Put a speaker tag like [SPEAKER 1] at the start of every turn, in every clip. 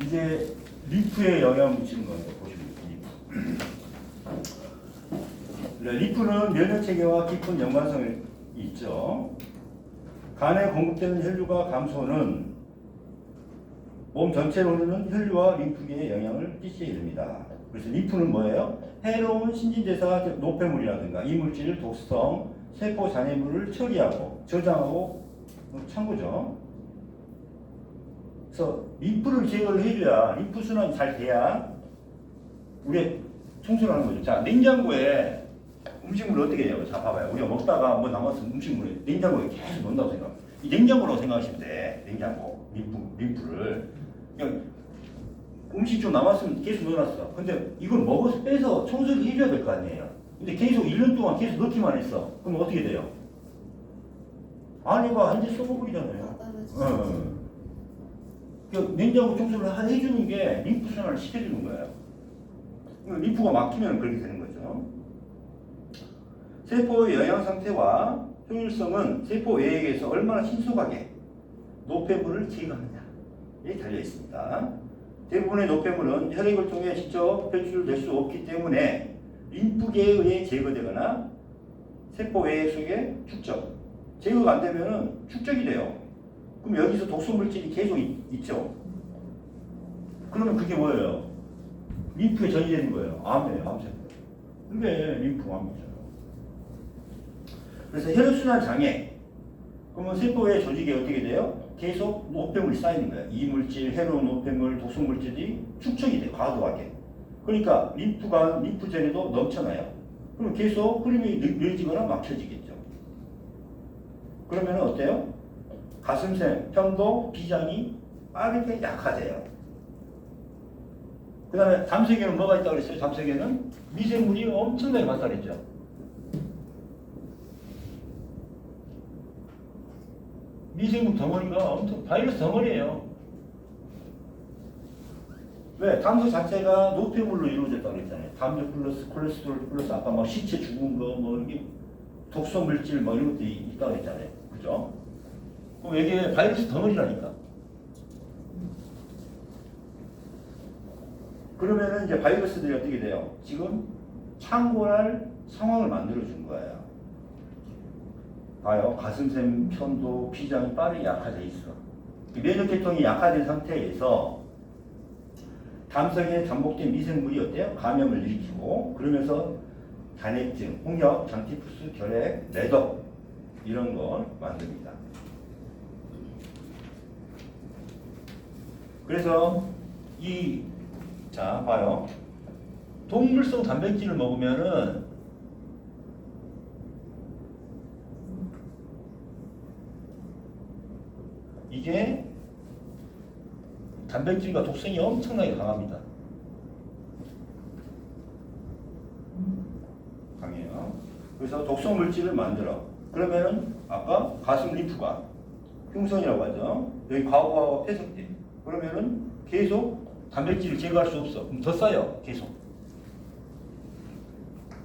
[SPEAKER 1] 이제 리프에 영향을 미치는 겁니다. 보시면 리프. 리프는 면역 체계와 깊은 연관성이 있죠. 간에 공급되는 혈류가 감소는 몸 전체로 흐르는 혈류와 림프계에 영향을 끼치게 됩니다. 그래서 리프는 뭐예요? 해로운 신진대사 노폐물이라든가 이물질, 독성, 세포 잔해물을 처리하고 저장하고 창고죠. 그래서 림프를 제거를 해줘야 림프 순환이 잘 돼야 우리 청소를 하는 거죠. 자, 냉장고에 음식물을 어떻게 해요? 자, 봐봐요. 우리가 먹다가 뭐 남았으면 음식물을 냉장고에 계속 넣는다고 생각. 이 냉장고라고 생각하시면 돼. 냉장고, 림프를. 그냥 음식 좀 남았으면 계속 넣어놨어. 근데 이걸 먹어서 빼서 청소를 해줘야 될 거 아니에요. 근데 계속 1년 동안 계속 넣기만 했어. 그럼 어떻게 돼요? 안에가 완전 썩어버리잖아요. 그러니까 냉장고 청소를 해주는 게 림프 순환을 시켜주는 거예요. 림프가 막히면 그렇게 되는 거죠. 세포의 영양 상태와 효율성은 세포 외액에서 얼마나 신속하게 노폐물을 제거하느냐에 달려 있습니다. 대부분의 노폐물은 혈액을 통해 직접 배출될 수 없기 때문에 림프계에 의해 제거되거나 세포 외액 속에 축적. 제거가 안 되면 축적이 돼요. 그럼 여기서 독소 물질이 계속 있죠. 그러면 그게 뭐예요? 림프에 전이되는 거예요. 암이에요, 암세포. 그게 림프암이죠. 그래서 혈액순환 장애. 그러면 세포의 조직이 어떻게 돼요? 계속 노폐물이 쌓이는 거예요. 이물질, 해로운 노폐물, 독성 물질이 축적이 돼요. 과도하게. 그러니까 림프가 림프절에도 넘쳐나요. 그럼 계속 흐름이 느려지거나 막혀지겠죠. 그러면 어때요? 가슴샘, 편도, 비장이 빠르게 약화돼요. 그 다음에 담석에는 뭐가 있다고 그랬어요? 담석에는 미생물이 엄청나게 많다고 그랬죠. 미생물 덩어리가 엄청 바이러스 덩어리예요. 왜? 담소 자체가 노폐물로 이루어졌다고 그랬잖아요. 담요 플러스 콜레스테롤 플러스 아까 막 시체 죽은 거 뭐 이게 독성 물질 뭐 이런 것들이 있다고 그랬잖아요. 그죠? 그럼 이게 바이러스 덩어리라니까. 그러면은 이제 바이러스들이 어떻게 돼요? 지금 창궐할 상황을 만들어 준 거예요. 봐요. 가슴샘, 편도, 비장이 빠르게 약화돼 있어. 면역계통이 약화된 상태에서 담석에 잠복된 미생물이 어때요? 감염을 일으키고 그러면서 단핵증, 홍역, 장티푸스, 결핵, 매독 이런 걸 만듭니다. 그래서 자 봐요. 동물성 단백질을 먹으면은 이게 단백질과 독성이 엄청나게 강합니다. 강해요. 그래서 독성 물질을 만들어. 그러면은 아까 가슴 림프가 흉성이라고 하죠. 여기 과부하가 폐석돼. 그러면은 계속 단백질을 제거할 수 없어. 그럼 더 쌓여 계속.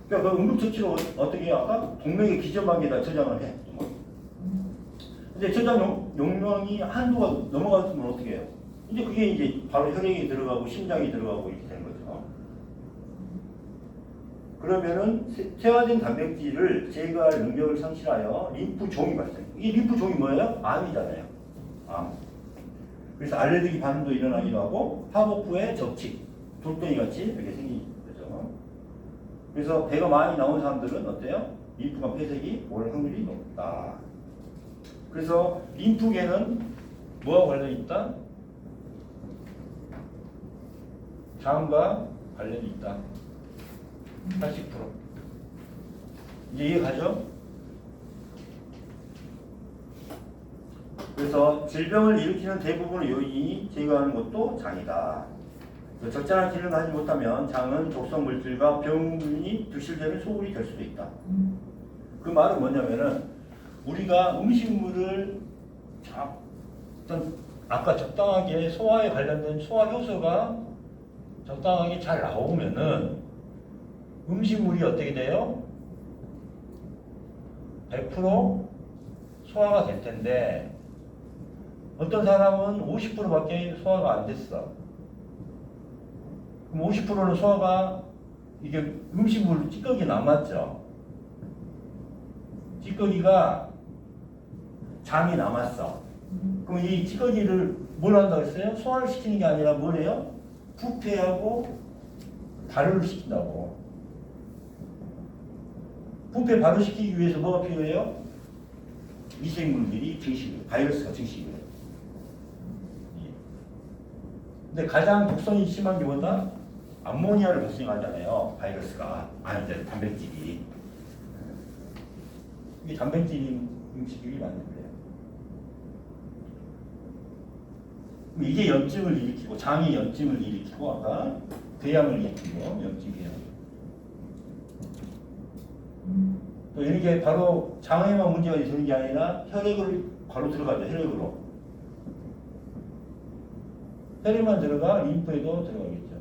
[SPEAKER 1] 그러니까 그 응급처치로 어떻게 해요? 아까 동맥의 기저막에다 저장을 해. 근데 저장 용량이 한도가 넘어갔으면 어떻게 해요? 이제 그게 이제 바로 혈액이 들어가고 심장이 들어가고 이렇게 되는 거죠. 그러면은 퇴화된 단백질을 제거할 능력을 상실하여 림프종이 발생. 이 림프종이 뭐예요? 암이잖아요. 암. 그래서 알레르기 반응도 일어나기도 하고 화복 후에 적칙, 돌덩이 같이 이렇게 생기는 거죠. 그래서 배가 많이 나온 사람들은 어때요? 림프관 폐색이 올 확률이 높다. 그래서 림프계는 뭐와 관련이 있다? 장과 관련이 있다. 80%. 이제 이해가죠? 그래서 질병을 일으키는 대부분의 요인이 제거하는 것도 장이다. 적절한 기능을 하지 못하면 장은 독성 물질과 병균이 드실되는 소굴이 될 수도 있다. 그 말은 뭐냐면은 우리가 음식물을 아까 적당하게 소화에 관련된 소화 효소가 적당하게 잘 나오면은 음식물이 어떻게 돼요? 100% 소화가 될 텐데 어떤 사람은 50%밖에 소화가 안 됐어. 그럼 50%는 소화가 이게 음식물 찌꺼기 남았죠. 찌꺼기가 장이 남았어. 그럼 이 찌꺼기를 뭘 한다고 했어요? 소화를 시키는 게 아니라 뭐래요? 부패하고 발효를 시킨다고. 부패 발효시키기 위해서 뭐가 필요해요? 미생물들이 증식을, 바이러스가 증식을. 근데 가장 독성이 심한 게 뭐다? 암모니아를 발생하잖아요. 바이러스가. 아니, 이제 단백질이. 이게 단백질이 음식이 맞는데요. 이게 염증을 일으키고, 장이 염증을 일으키고, 아까 궤양을 일으키고, 염증이에요. 또 이게 바로 장에만 문제가 되는 게 아니라 혈액을 바로 들어가죠. 혈액으로. 혈액만 들어가 림프에도 들어가겠죠.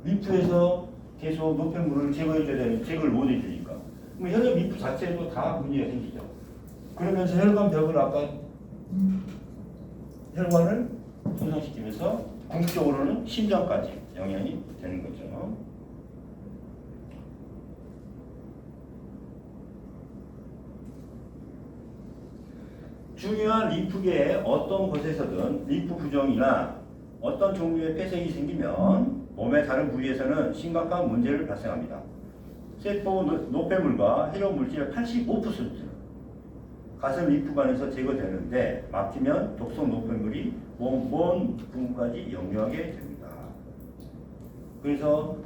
[SPEAKER 1] 림프에서 계속 노폐물을 제거해줘야 되는, 제거를 못 해주니까. 그럼 혈액 림프 자체에도 다 문제가 생기죠. 그러면서 혈관 벽을 아까 혈관을 손상시키면서 궁극적으로는 심장까지 영향이 되는 거죠. 중요한 림프계의 어떤 곳에서든 림프 부종이나 어떤 종류의 폐색이 생기면 몸의 다른 부위에서는 심각한 문제를 발생합니다. 세포 노폐물과 해로 물질의 85%는 가슴 림프관에서 제거되는데 막히면 독성 노폐물이 몸 부분까지 역류하게 됩니다. 그래서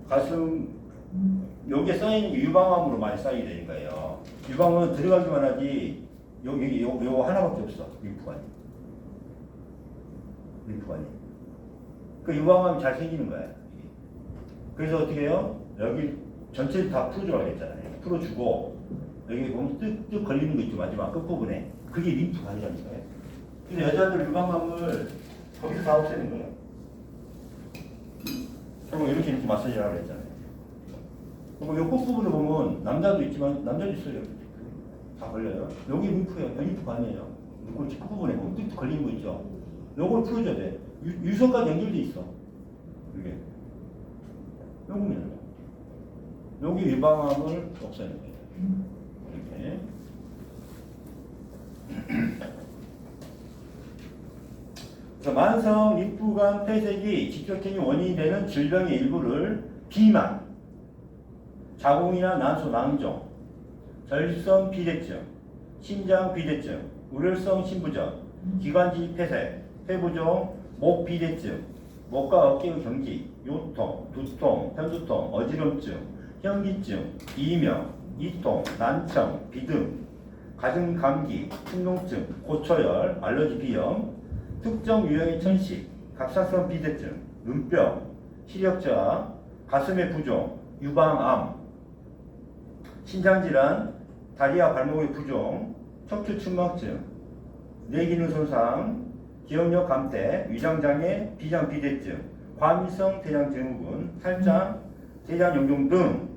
[SPEAKER 1] 가슴 여기에 쌓이는 게 유방암으로 많이 쌓이게 되는 거예요. 유방암은 들어가기만 하지 여기 요 하나밖에 없어. 림프관이. 그 유방암이 잘 생기는 거야. 그래서 어떻게 해요? 여기 전체를 다 풀어주라고 했잖아요. 풀어주고 여기 보면 뜩뜩 걸리는 거 있죠. 마지막 끝부분에. 그게 림프관이라니까요. 근데 여자들 유방암을 거기서 다 없애는 거예요. 그리고 이렇게 마사지를 하라고 했잖아요. 그리고 요 끝부분을 보면 남자도 있지만 남자도 있어요. 다 걸려요. 여기 림프예요. 림프관이에요. 이걸 끝부분에 보면 뜩뜩 걸리는 거 있죠. 요걸 풀어줘야 돼. 유선까지 연결돼 있어. 이게. 요겁니다. 여기 유방암을 없애는 거예요. 이렇게. 만성 림프관 폐색이 직접적인 원인이 되는 질병의 일부를 비만, 자궁이나 난소 낭종, 절성 비대증, 심장 비대증, 우렬성 심부전, 기관지 폐색, 폐부종, 목 비대증, 목과 어깨의 경기, 요통, 두통, 편두통, 어지럼증, 현기증, 이명, 이통, 난청, 비등, 가슴 감기, 충농증, 고초열, 알러지 비염, 특정 유형의 천식, 갑상선 비대증, 눈병, 시력저하, 가슴의 부종, 유방암, 신장질환, 다리와 발목의 부종, 척추측막증, 뇌기능 손상, 기억력 감퇴, 위장장애, 비장비대증, 과민성 대장증후군, 탈장, 대장염종 등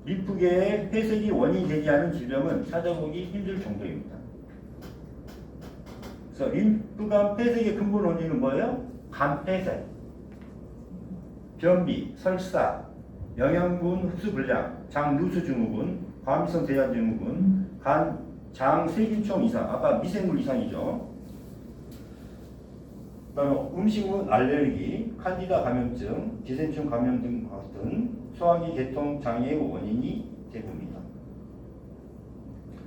[SPEAKER 1] 림프계의 폐색이 원인이 되지 않은 질병은 찾아보기 힘들 정도입니다. 그래서 림프관 폐색의 근본 원인은 뭐예요? 간 폐색, 변비, 설사, 영양분 흡수 불량, 장 누수 증후군, 과민성 대장증후군, 장 세균총 이상, 아까 미생물 이상이죠. 그다음에 음식물 알레르기, 칸디다 감염증, 기생충 감염 등 같은 소화기 계통 장애의 원인이 대부분입니다.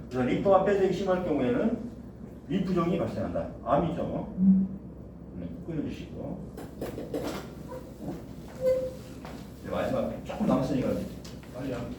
[SPEAKER 1] 그래서 림프관 폐색이 심할 경우에는 림프종이 발생한다. 암이죠. 끓여주시고. 마지막 조금 남았으니까 빨리 하면.